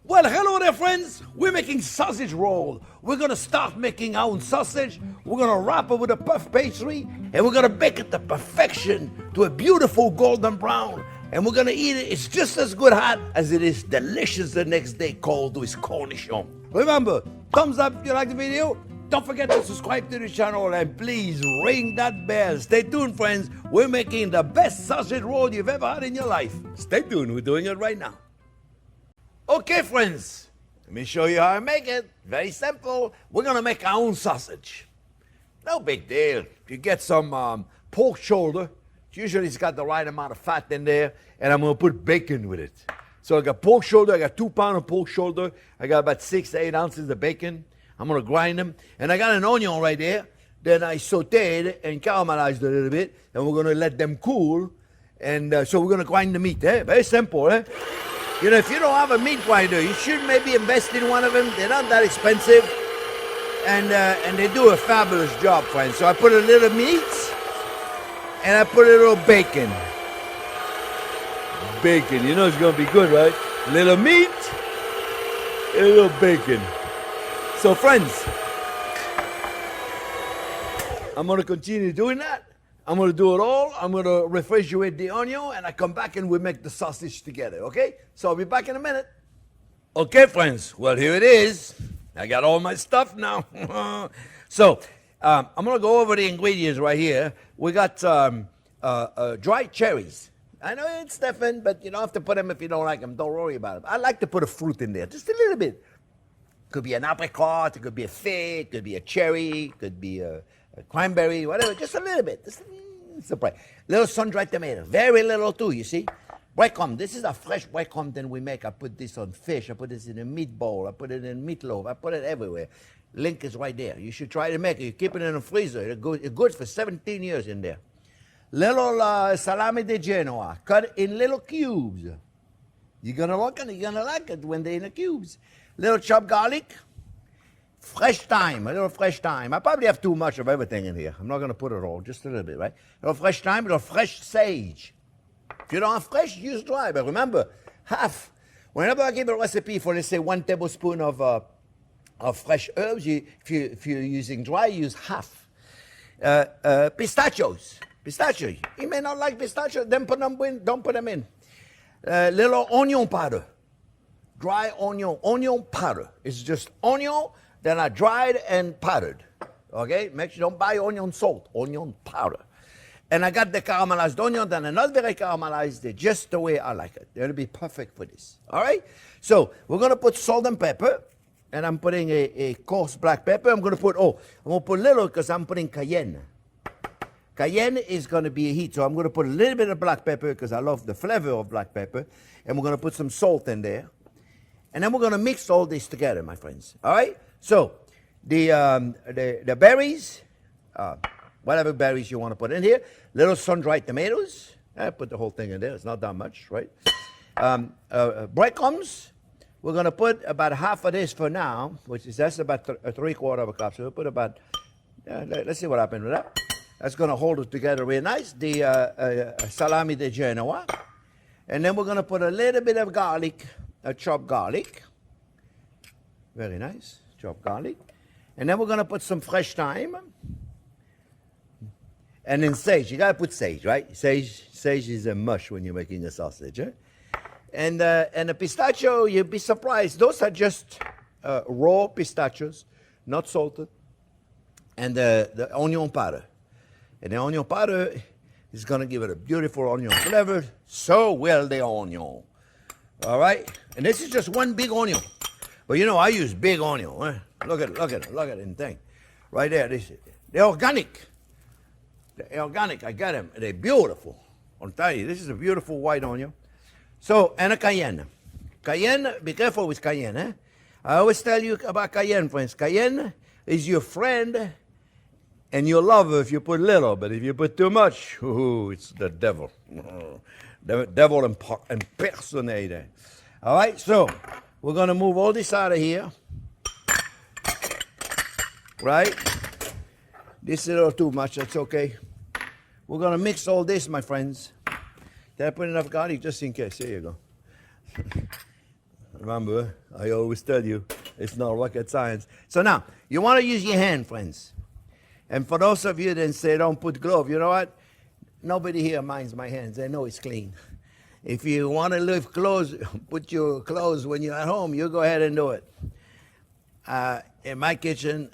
Well, hello there, friends. We're making sausage roll. We're gonna start making our own sausage. We're gonna wrap it with a puff pastry, and we're gonna bake it to perfection to a beautiful golden brown. And we're gonna eat it. It's just as good hot as it is delicious the next day cold with cornichon. Remember, thumbs up if you like the video. Don't forget to subscribe to the channel and please ring that bell. Stay tuned, friends. We're making the best sausage roll you've ever had in your life. Stay tuned. We're doing it right now. Okay, friends, let me show you how I make it. Very simple. We're gonna make our own sausage. No big deal. You get some pork shoulder. Usually it's got the right amount of fat in there, and I'm gonna put bacon with it. So I got pork shoulder. I got 2 pounds of pork shoulder. I got about 6 to 8 ounces of bacon. I'm gonna grind them, and I got an onion right there. Then I sauteed and caramelized a little bit, and we're gonna let them cool. And so we're gonna grind the meat. Very simple. You know, if you don't have a meat grinder, you should maybe invest in one of them. They're not that expensive, and they do a fabulous job, friends. So I put a little meat, and I put a little bacon. Bacon, you know it's gonna be good, right? A little meat, and a little bacon. So, friends, I'm gonna continue doing that. I'm gonna do it all. I'm gonna refrigerate the onion, and I come back and we make the sausage together, okay? So I'll be back in a minute. Okay, friends, well, here it is. I got all my stuff now. So I'm gonna go over the ingredients right here. We got dried cherries. I know it's different, but you don't have to put them if you don't like them. Don't worry about them. I like to put a fruit in there, just a little bit. Could be an apricot, it could be a fig, it could be a cherry, it could be a cranberry, whatever, just a little bit. Surprise. Little sun-dried tomato, very little too, you see. Breadcrumb, this is a fresh breadcrumb that we make. I put this on fish, I put this in a meatball, I put it in meatloaf, I put it everywhere. Link is right there. You should try to make it. You keep it in the freezer. It's good for 17 years in there. Little salami di Genoa, cut in little cubes. You're gonna like it when they're in the cubes. Little chopped garlic. Fresh thyme, a little fresh thyme. I probably have too much of everything in here. I'm not going to put it all, just a little bit, right? A little fresh thyme, a little fresh sage. If you don't have fresh, use dry. But remember, half. Whenever I give a recipe for, let's say, 1 tablespoon of fresh herbs, if you're using dry, use half. Pistachios. You may not like pistachios, then put them in. Don't put them in. Little onion powder. Dry onion powder. It's just onion. Then I dried and powdered. Okay? Make sure you don't buy onion salt, onion powder. And I got the caramelized onion, then not very caramelized, they're just the way I like it. They'll be perfect for this. All right? So we're going to put salt and pepper. And I'm putting a coarse black pepper. I'm going to put a little because I'm putting cayenne. Cayenne is going to be a heat. So I'm going to put a little bit of black pepper because I love the flavor of black pepper. And we're going to put some salt in there. And then we're going to mix all this together, my friends. All right? So, the berries, whatever berries you want to put in here, little sun-dried tomatoes. I put the whole thing in there. It's not that much, right? Breadcrumbs. We're going to put about half of this for now, that's about 3/4 of a cup. So we'll put about, let's see what happens with that. That's going to hold it together real nice. The salami di Genoa. And then we're going to put a little bit of garlic, chopped garlic. Very nice. Chopped garlic. And then we're going to put some fresh thyme. And then sage. You got to put sage, right? Sage is a mush when you're making a sausage. And the pistachio, you'd be surprised. Those are just raw pistachios, not salted. And the onion powder. And the onion powder is going to give it a beautiful onion flavor. So will the onion. All right? And this is just one big onion. But you know, I use big onion. Look at it in thing. Right there. They're organic. They're organic. I got them. They're beautiful. I'll tell you, this is a beautiful white onion. So, and a cayenne. Cayenne, be careful with cayenne. I always tell you about cayenne, friends. Cayenne is your friend and your lover if you put little. But if you put too much, it's the devil. The devil impersonator. All right, so we're going to move all this out of here. Right? This is a little too much. That's okay. We're going to mix all this, my friends. Did I put enough garlic just in case? Here you go. Remember, I always tell you, it's not rocket science. So now, you want to use your hand, friends. And for those of you that say don't put glove, you know what? Nobody here minds my hands. They know it's clean. If you want to leave clothes, put your clothes when you're at home, you go ahead and do it. In my kitchen,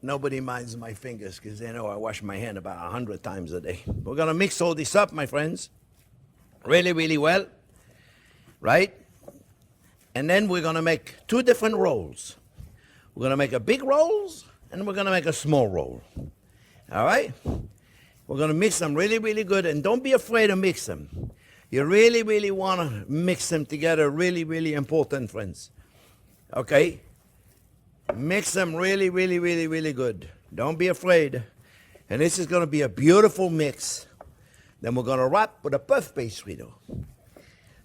nobody minds my fingers because they know I wash my hand about 100 times a day. We're going to mix all this up, my friends, really, really well, right? And then we're going to make two different rolls. We're going to make a big rolls, and we're going to make a small roll. All right? We're going to mix them really, really good, and don't be afraid to mix them. You really, really want to mix them together. Really, really important, friends. Okay? Mix them really, really, really, really good. Don't be afraid. And this is going to be a beautiful mix. Then we're going to wrap with a puff pastry, though.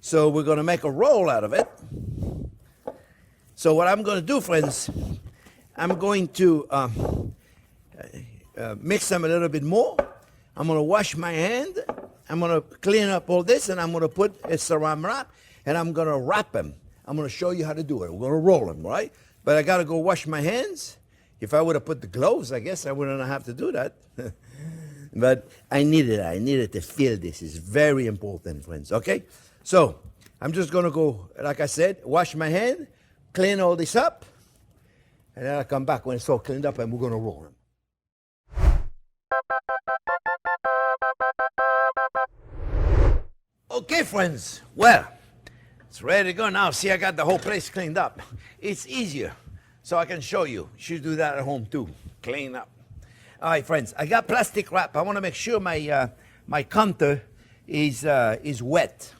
So we're going to make a roll out of it. So what I'm going to do, friends, I'm going to mix them a little bit more. I'm going to wash my hand. I'm going to clean up all this, and I'm going to put a saran wrap, and I'm going to wrap them. I'm going to show you how to do it. We're going to roll them, right? But I got to go wash my hands. If I would have put the gloves, I guess I wouldn't have to do that. But I needed to feel this. It's very important, friends, okay? So I'm just going to go, like I said, wash my hand, clean all this up, and then I'll come back when it's all cleaned up, and we're going to roll them. Okay, friends, well, it's ready to go now. See, I got the whole place cleaned up. It's easier, so I can show you. You should do that at home, too. Clean up. All right, friends, I got plastic wrap. I want to make sure my counter is wet.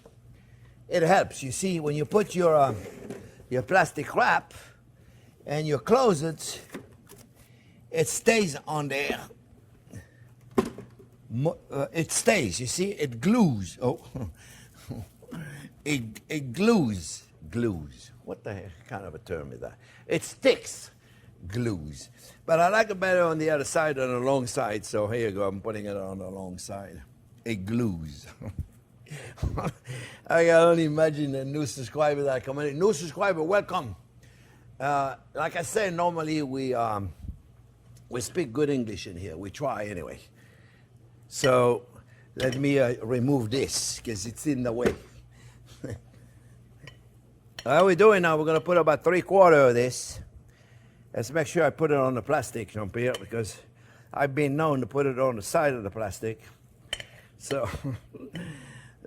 It helps. You see, when you put your plastic wrap and you close it, it stays on there. It stays, you see, it glues. Oh, it glues. What the heck kind of a term is that? It sticks, glues. But I like it better on the other side than the long side, so here you go, I'm putting it on the long side. It glues. I can only imagine the new subscriber that come in. New subscriber, welcome. Like I said, normally we speak good English in here. We try anyway. So let me remove this because it's in the way. How are we doing now? We're going to put about 3/4 of this. Let's make sure I put it on the plastic, Jean-Pierre, because I've been known to put it on the side of the plastic. So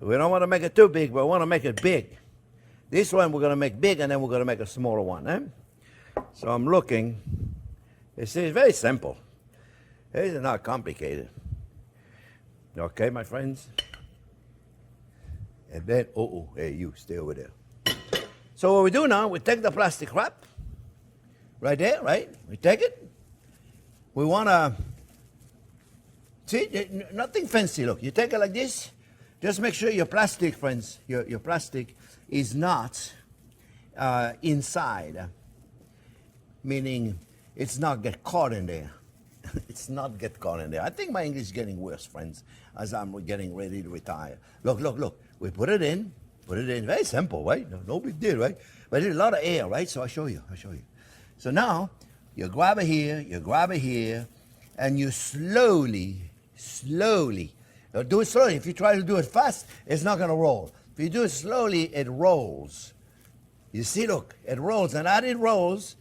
we don't want to make it too big, but we want to make it big. This one we're going to make big, and then we're going to make a smaller one. Eh? So I'm looking. It's very simple. It's not complicated. Okay, my friends? And then, hey, you, stay over there. So what we do now, we take the plastic wrap, right there, right? We take it. We want to, see, nothing fancy, look. You take it like this. Just make sure your plastic, friends, your plastic is not inside, meaning it's not get caught in there. It's not get caught in there. I think my English is getting worse, friends, as I'm getting ready to retire. Look. We put it in. Very simple, right? No big deal, right? But there's a lot of air, right? So I'll show you. So now, you grab it here, and you slowly, now do it slowly. If you try to do it fast, it's not going to roll. If you do it slowly, it rolls. You see, look, it rolls. And as it rolls,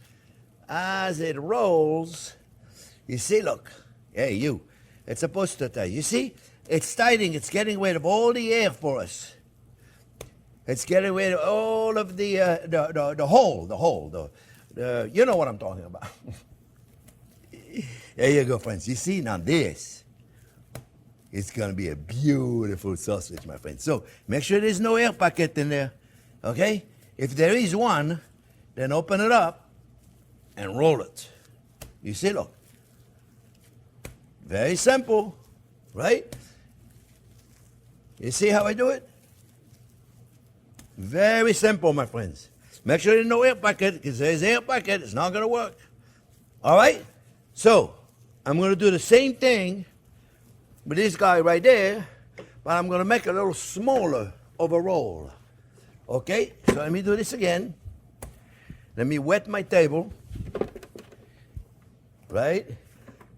you see, look, hey, you, it's supposed to tell you. You see, it's tightening, it's getting rid of all the air for us. It's getting rid of all of the hole, you know what I'm talking about. There you go, friends. You see, now this, it's going to be a beautiful sausage, my friends. So make sure there's no air pocket in there, okay? If there is one, then open it up and roll it. You see, look. Very simple, right? You see how I do it? Very simple, my friends. Make sure there's no air pocket, because there's air pocket, it's not going to work. All right? So, I'm going to do the same thing with this guy right there, but I'm going to make a little smaller of a roll. Okay? So let me do this again. Let me wet my table. Right?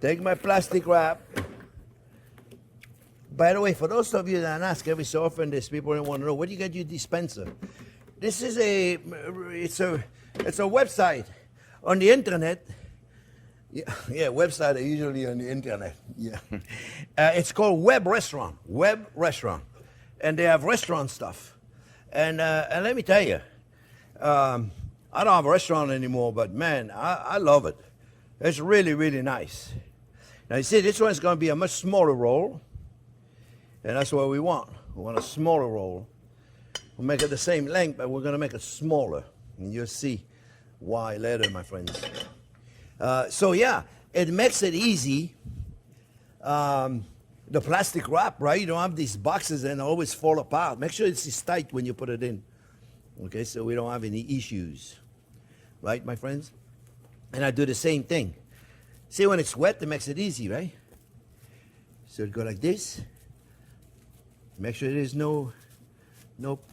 Take my plastic wrap. By the way, for those of you that ask every so often, these people want to know, where do you get your dispenser? This is it's a website on the internet. Yeah, websites are usually on the internet. Yeah, it's called Web Restaurant. And they have restaurant stuff. And let me tell you, I don't have a restaurant anymore, but man, I love it. It's really, really nice. Now you see, this one's going to be a much smaller roll, and that's what we want. We want a smaller roll. We'll make it the same length, but we're going to make it smaller, and you'll see why later, my friends. So yeah, it makes it easy. The plastic wrap, right? You don't have these boxes and always fall apart. Make sure it's tight when you put it in. Okay, so we don't have any issues. Right, my friends? And I do the same thing. See, when it's wet, it makes it easy, right? So it go like this. Make sure there's no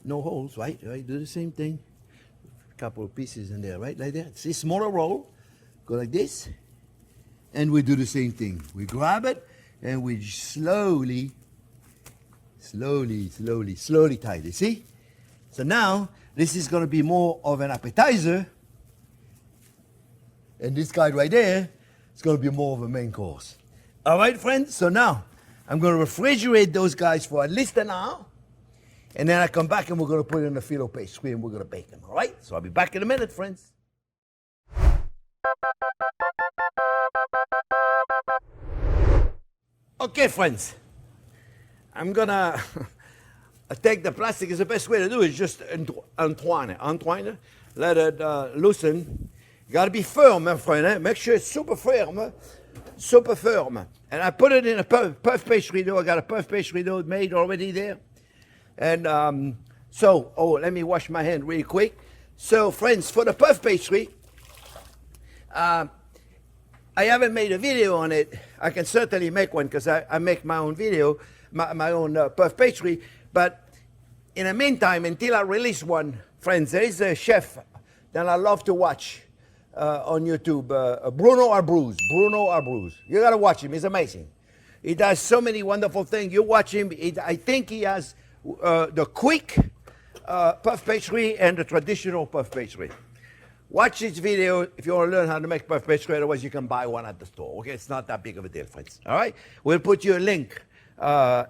holes, right? Right? Do the same thing. A couple of pieces in there, right? Like that. See, smaller roll. Go like this. And we do the same thing. We grab it and we slowly tie it. See? So now, this is going to be more of an appetizer. And this guy right there is going to be more of a main course. All right, friends? So now, I'm going to refrigerate those guys for at least an hour. And then I come back and we're going to put it in the phyllo pastry and we're going to bake them. All right? So I'll be back in a minute, friends. Okay, friends. I'm going to take the plastic. Is the best way to do it is just entwine it. Let it loosen. You got to be firm, my friend. Eh? Make sure it's super firm. Super firm. And I put it in a puff pastry dough. I got a puff pastry dough made already there. And let me wash my hand really quick. So, friends, for the puff pastry, I haven't made a video on it. I can certainly make one because I make my own video, my own puff pastry. But in the meantime, until I release one, friends, there is a chef that I love to watch on YouTube, Bruno Arbrouz. You got to watch him. He's amazing. He does so many wonderful things. You watch him. I think he has the quick puff pastry and the traditional puff pastry. Watch this video if you want to learn how to make puff pastry. Otherwise, you can buy one at the store. Okay, it's not that big of a deal, friends. All right, we'll put you a link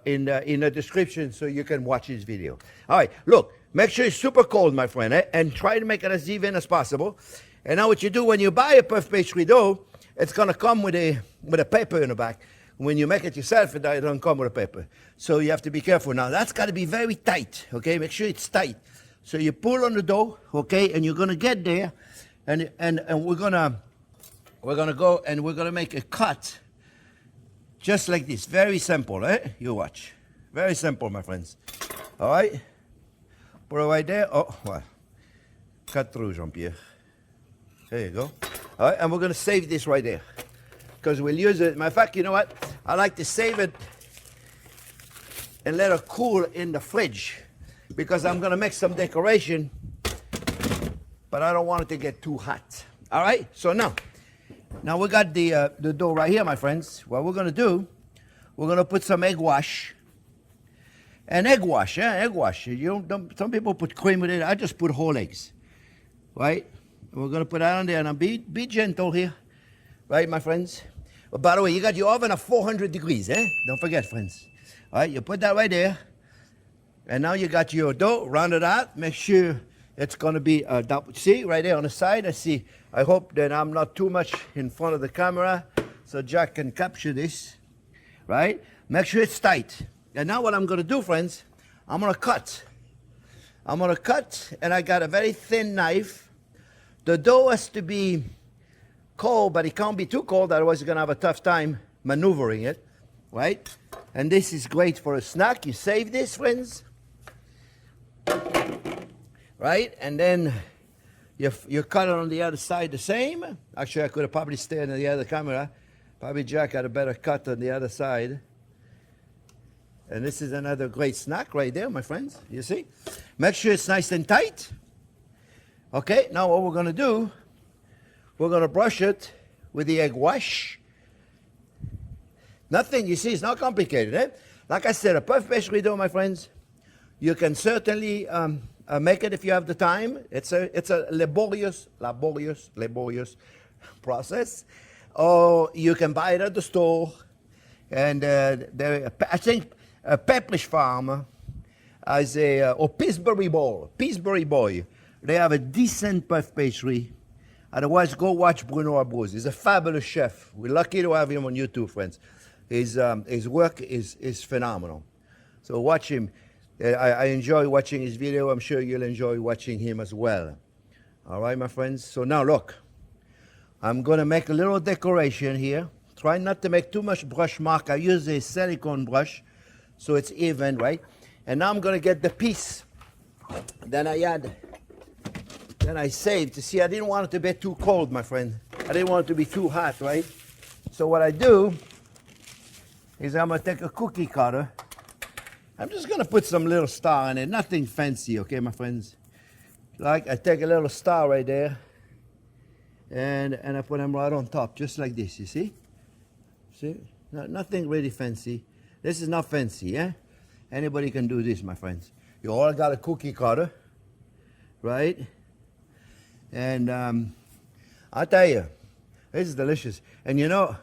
in the description so you can watch this video. All right, look, make sure it's super cold, my friend, and try to make it as even as possible. And now what you do when you buy a puff pastry dough, it's gonna come with a paper in the back. When you make it yourself, it doesn't come with a paper. So you have to be careful. Now that's got to be very tight. Okay, make sure it's tight. So you pull on the dough, okay, and you're gonna get there. And we're gonna go and we're gonna make a cut just like this. Very simple, eh? You watch. Very simple, my friends. All right. Put it right there. Oh, well. Cut through, Jean-Pierre. There you go. All right, and we're gonna save this right there because we'll use it. Matter of fact, you know what? I like to save it and let it cool in the fridge because I'm gonna make some decoration. But I don't want it to get too hot. All right, so now we got the dough right here, my friends. What we're gonna do, we're gonna put some egg wash. And egg wash, egg wash. Some people put cream with it. I just put whole eggs, right? And we're gonna put that on there, and be gentle here, right, my friends? But by the way, you got your oven at 400 degrees, eh? Don't forget, friends. All right, you put that right there, and now you got your dough. Round it out. Make sure. It's going to be, see, right there on the side. I hope that I'm not too much in front of the camera so Jack can capture this, right? Make sure it's tight. And now what I'm going to do, friends, I'm going to cut. And I got a very thin knife. The dough has to be cold, but it can't be too cold, otherwise you're going to have a tough time maneuvering it, right? And this is great for a snack. You save this, friends. Right, and then you cut it on the other side the same. Actually, I could have probably stayed on the other camera. Probably Jack had a better cut on the other side. And this is another great snack right there, my friends. You see? Make sure it's nice and tight. Okay, now what we're gonna do, we're gonna brush it with the egg wash. Nothing, you see, it's not complicated, eh? Like I said, a puff pastry dough, my friends, you can certainly make it if you have the time. It's a laborious process. Or you can buy it at the store. And I think Pepperidge Farm has or Pillsbury Boy, they have a decent puff pastry. Otherwise, go watch Bruno Abruzzi. He's a fabulous chef. We're lucky to have him on YouTube, friends. His work is phenomenal. So watch him. I enjoy watching his video. I'm sure you'll enjoy watching him as well. All right, my friends. So now look, I'm going to make a little decoration here. Try not to make too much brush mark. I use a silicone brush so it's even, right? And now I'm going to get the piece that I saved. You see, I didn't want it to be too cold, my friend. I didn't want it to be too hot, right? So what I do is I'm going to take a cookie cutter. I'm just going to put some little star in it. Nothing fancy, okay, my friends? Like, I take a little star right there, and I put them right on top, just like this, you see? See? Nothing really fancy. This is not fancy, yeah? Anybody can do this, my friends. You all got a cookie cutter, right? And I'll tell you, this is delicious. And you know,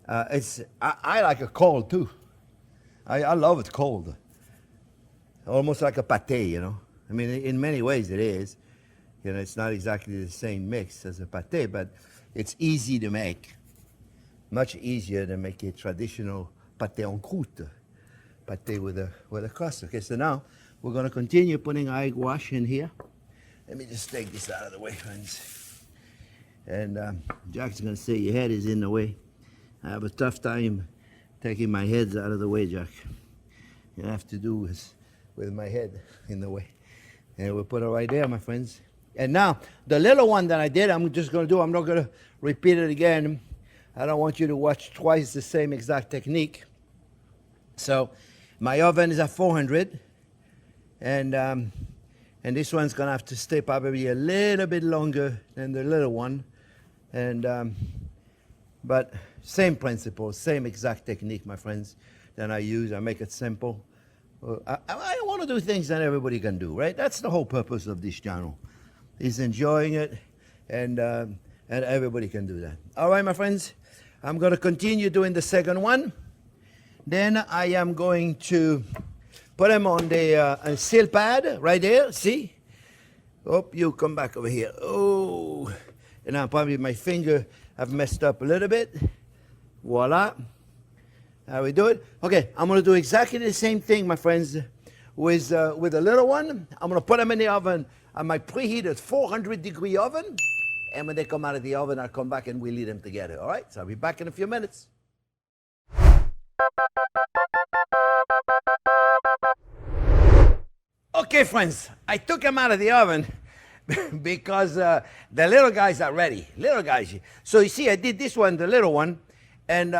I like it cold too. I love it cold. Almost like a pate, you know. I mean, in many ways it is. You know, it's not exactly the same mix as a pate, but it's easy to make. Much easier than make a traditional pate en croûte. Pate with a crust. Okay, so now we're going to continue putting egg wash in here. Let me just take this out of the way, friends. And Jack's going to say your head is in the way. I have a tough time taking my heads out of the way, Jack. You have to do with my head in the way. And we'll put it right there, my friends. And now, the little one that I did, I'm just going to do, I'm not going to repeat it again. I don't want you to watch twice the same exact technique. So, my oven is at 400. And this one's going to have to stay probably a little bit longer than the little one. And, but same principle, same exact technique, my friends, that I use. I make it simple. I want to do things that everybody can do, right? That's the whole purpose of this channel, is enjoying it, and everybody can do that. All right, my friends, I'm going to continue doing the second one. Then I am going to put them on the seal pad right there, see? Oh, you come back over here. Oh, and now probably my finger have messed up a little bit. Voila. How we do it? Okay, I'm going to do exactly the same thing, my friends, with the little one. I'm going to put them in the oven on my preheated 400-degree oven. And when they come out of the oven, I'll come back and we'll eat them together. All right? So I'll be back in a few minutes. Okay, friends, I took them out of the oven because the little guys are ready. Little guys. So you see, I did this one, the little one, and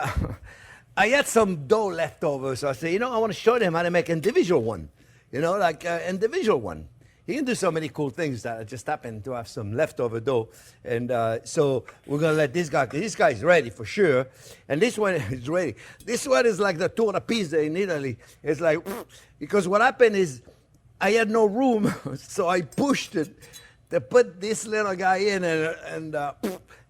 I had some dough left over. So I said, you know, I want to show them how to make individual one. You know, like individual one. You can do so many cool things that I just happen to have some leftover dough. And so we're going to let this guy's ready for sure. And this one is ready. This one is like the torta pizza in Italy. It's like, because what happened is I had no room, so I pushed it to put this little guy in, and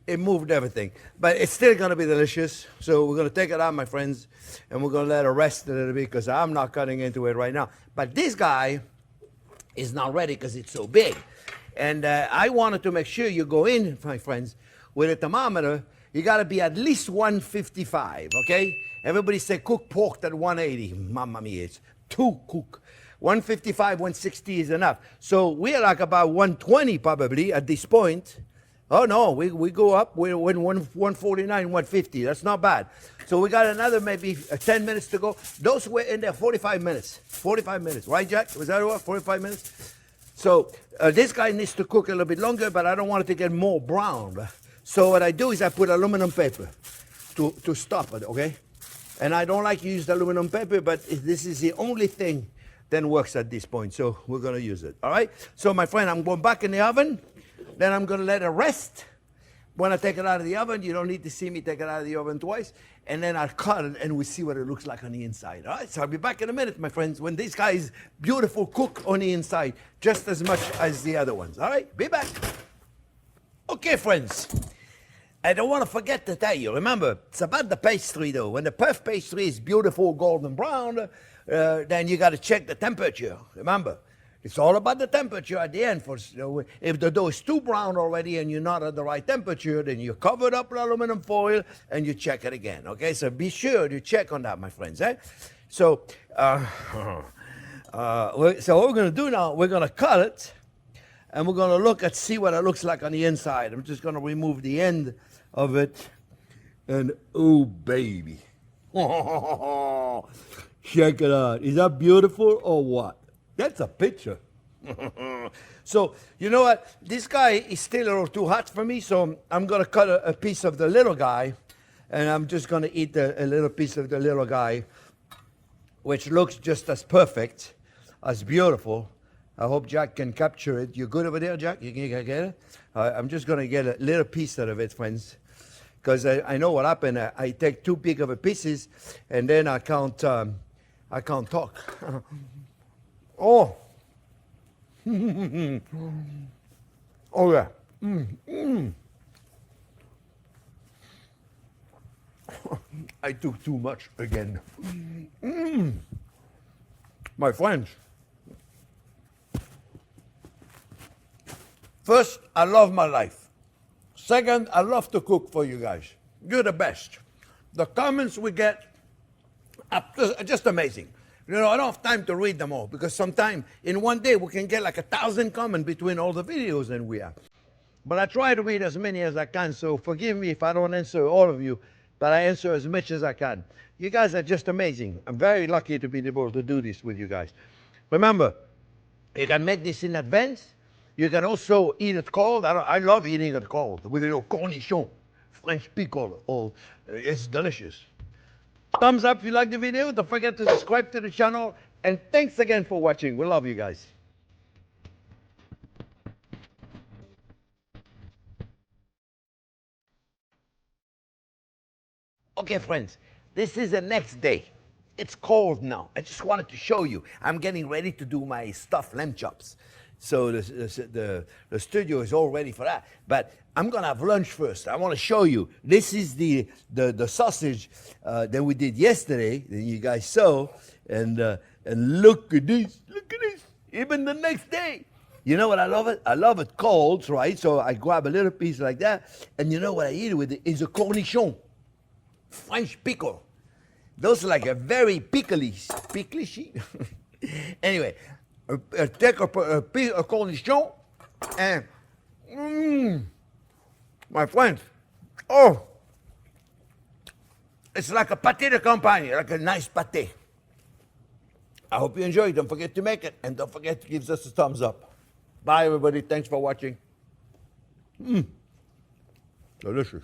it moved everything. But it's still going to be delicious. So we're going to take it out, my friends, and we're going to let it rest a little bit because I'm not cutting into it right now. But this guy is not ready because it's so big. And I wanted to make sure you go in, my friends, with a thermometer. You got to be at least 155, okay? Everybody say cook pork at 180. Mamma mia, it's too cook. 155, 160 is enough. So we're like about 120 probably at this point. Oh no, we go up, we're 149, 150. That's not bad. So we got another maybe 10 minutes to go. Those were in there 45 minutes. 45 minutes, right, Jack? Was that what? 45 minutes? So this guy needs to cook a little bit longer, but I don't want it to get more brown. So what I do is I put aluminum paper to stop it, okay? And I don't like to use the aluminum paper, but this is the only thing that works at this point. So we're going to use it, all right? So my friend, I'm going back in the oven. Then I'm going to let it rest. When I take it out of the oven, you don't need to see me take it out of the oven twice. And then I'll cut it and we see what it looks like on the inside. All right, so I'll be back in a minute, my friends, when this guy is beautiful cook on the inside, just as much as the other ones. All right, be back. Okay, friends. I don't want to forget to tell you, remember, it's about the pastry though. When the puff pastry is beautiful golden brown, then you got to check the temperature. Remember, it's all about the temperature at the end. If the dough is too brown already and you're not at the right temperature, then you cover it up with aluminum foil and you check it again. Okay, so be sure to check on that, my friends. Eh? So, so what we're going to do now, we're going to cut it and we're going to see what it looks like on the inside. I'm just going to remove the end of it and oh baby. Check it out. Is that beautiful or what? That's a picture. So, you know what? This guy is still a little too hot for me, so I'm going to cut a piece of the little guy, and I'm just going to eat a little piece of the little guy, which looks just as perfect, as beautiful. I hope Jack can capture it. You good over there, Jack? You can get it? I'm just going to get a little piece out of it, friends, because I know what happened. I take too big of a pieces, and then I can't talk. Oh. Oh yeah. I took too much again. My friends. First, I love my life. Second, I love to cook for you guys. You're the best. The comments we get are just amazing. You know, I don't have time to read them all because sometimes in one day we can get like 1,000 comments between all the videos and we have. But I try to read as many as I can, so forgive me if I don't answer all of you, but I answer as much as I can. You guys are just amazing. I'm very lucky to be able to do this with you guys. Remember, you can make this in advance. You can also eat it cold. I love eating it cold with a little cornichon, French pickle. Oh, it's delicious. Thumbs up if you like the video. Don't forget to subscribe to the channel. And thanks again for watching. We love you guys. Okay, friends. This is the next day. It's cold now. I just wanted to show you. I'm getting ready to do my stuffed lamb chops. So the studio is all ready for that. But I'm going to have lunch first. I want to show you. This is the sausage that we did yesterday that you guys saw. And look at this. Look at this. Even the next day. You know what I love it? I love it cold, right? So I grab a little piece like that. And you know what I eat with it is a cornichon. French pickle. Those are like a very pickly. Anyway. Take a cornichon and my friends, oh, it's like a pâté de campagne, like a nice pâté. I hope you enjoy it. Don't forget to make it, and don't forget to give us a thumbs up. Bye, everybody. Thanks for watching. Delicious.